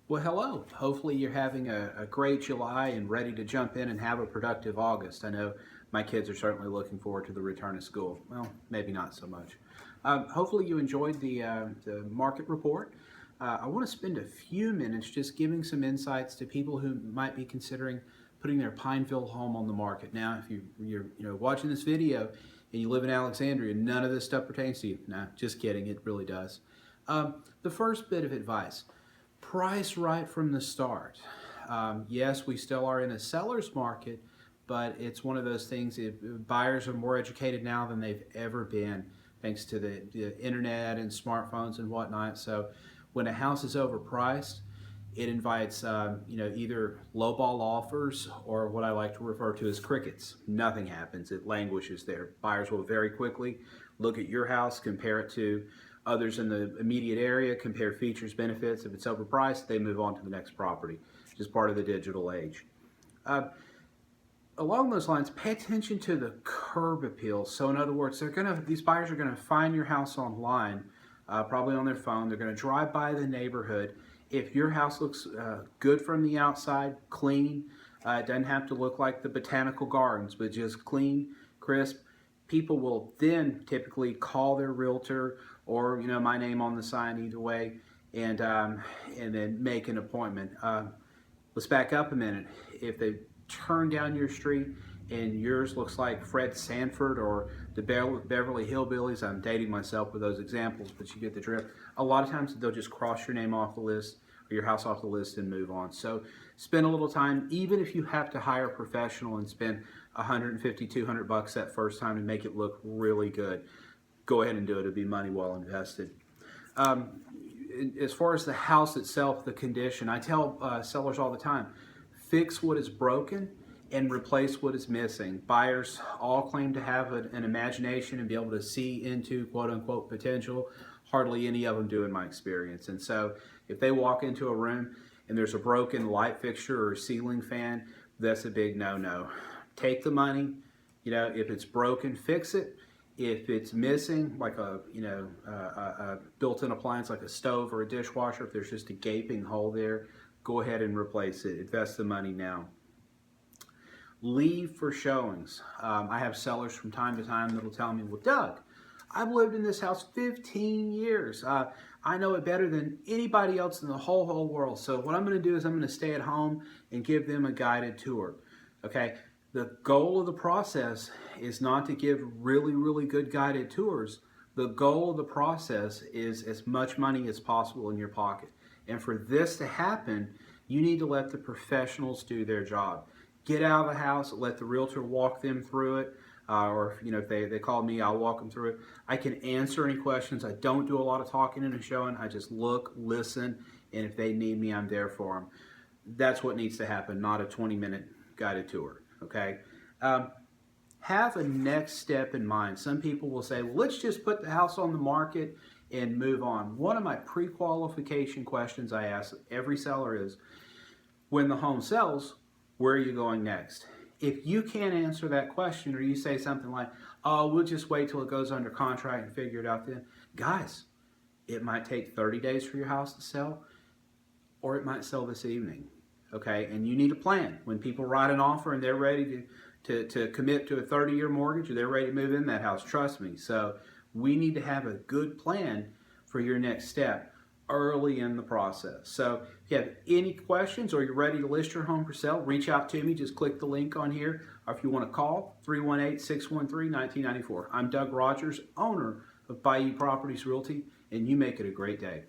Well, hello. Hopefully you're having a great July and ready to jump in and have a productive August. I know my kids are certainly looking forward to the return of school. Well, maybe not so much. Hopefully you enjoyed the market report. I want to spend a few minutes just giving some insights to people who might be considering putting their Pineville home on the market. Now, if you're watching this video and you live in Alexandria, none of this stuff pertains to you. Nah, just kidding. It really does. The first bit of advice. Price right from the start. Yes, we still are in a seller's market, but it's one of those things, buyers are more educated now than they've ever been, thanks to the internet and smartphones and whatnot. So when a house is overpriced, it invites either lowball offers or what I like to refer to as crickets. Nothing happens. It languishes there. Buyers will very quickly look at your house, compare it to others in the immediate area, compare features, benefits. If it's overpriced, they move on to the next property, which is part of the digital age. Along those lines, pay attention to the curb appeal. So in other words, these buyers are gonna find your house online, probably on their phone. They're gonna drive by the neighborhood. If your house looks good from the outside, clean, it doesn't have to look like the botanical gardens, but just clean, crisp, people will then typically call their realtor or my name on the sign either way, and then make an appointment. Let's back up a minute. If they turn down your street and yours looks like Fred Sanford or the Beverly Hillbillies, I'm dating myself with those examples, but you get the drift. A lot of times they'll just cross your name off the list or your house off the list and move on. So spend a little time, even if you have to hire a professional and spend $150, $200 that first time to make it look really good. Go ahead and do it. It'll be money well invested. As far as the house itself, the condition, I tell sellers all the time, fix what is broken and replace what is missing. Buyers all claim to have an imagination and be able to see into quote-unquote potential. Hardly any of them do in my experience. And so if they walk into a room and there's a broken light fixture or ceiling fan, that's a big no-no. Take the money, if it's broken, fix it. If it's missing, like a built-in appliance like a stove or a dishwasher, if there's just a gaping hole there, go ahead and replace it. Invest the money now. Leave for showings. I have sellers from time to time that will tell me, well, Doug, I've lived in this house 15 years. I know it better than anybody else in the whole world. So what I'm going to do is I'm going to stay at home and give them a guided tour. Okay. The goal of the process is not to give really good guided tours. The goal of the process is as much money as possible in your pocket. And for this to happen, you need to let the professionals do their job. Get out of the house, let the realtor walk them through it. Or if they call me, I'll walk them through it. I can answer any questions. I don't do a lot of talking in a showing. I just look, listen, and if they need me, I'm there for them. That's what needs to happen, not a 20-minute guided tour. Okay, have a next step in mind. Some people will say, well, let's just put the house on the market and move on. One of my pre-qualification questions I ask every seller is, when the home sells, where are you going next? If you can't answer that question, or you say something like, oh, we'll just wait till it goes under contract and figure it out then. Guys, it might take 30 days for your house to sell, or it might sell this evening. Okay, and you need a plan. When people write an offer and they're ready to commit to a 30-year mortgage, or they're ready to move in that house, trust me. So we need to have a good plan for your next step early in the process. So if you have any questions or you're ready to list your home for sale, reach out to me. Just click the link on here. Or if you want to call, 318-613-1994. I'm Doug Rogers, owner of Bayou Properties Realty, and you make it a great day.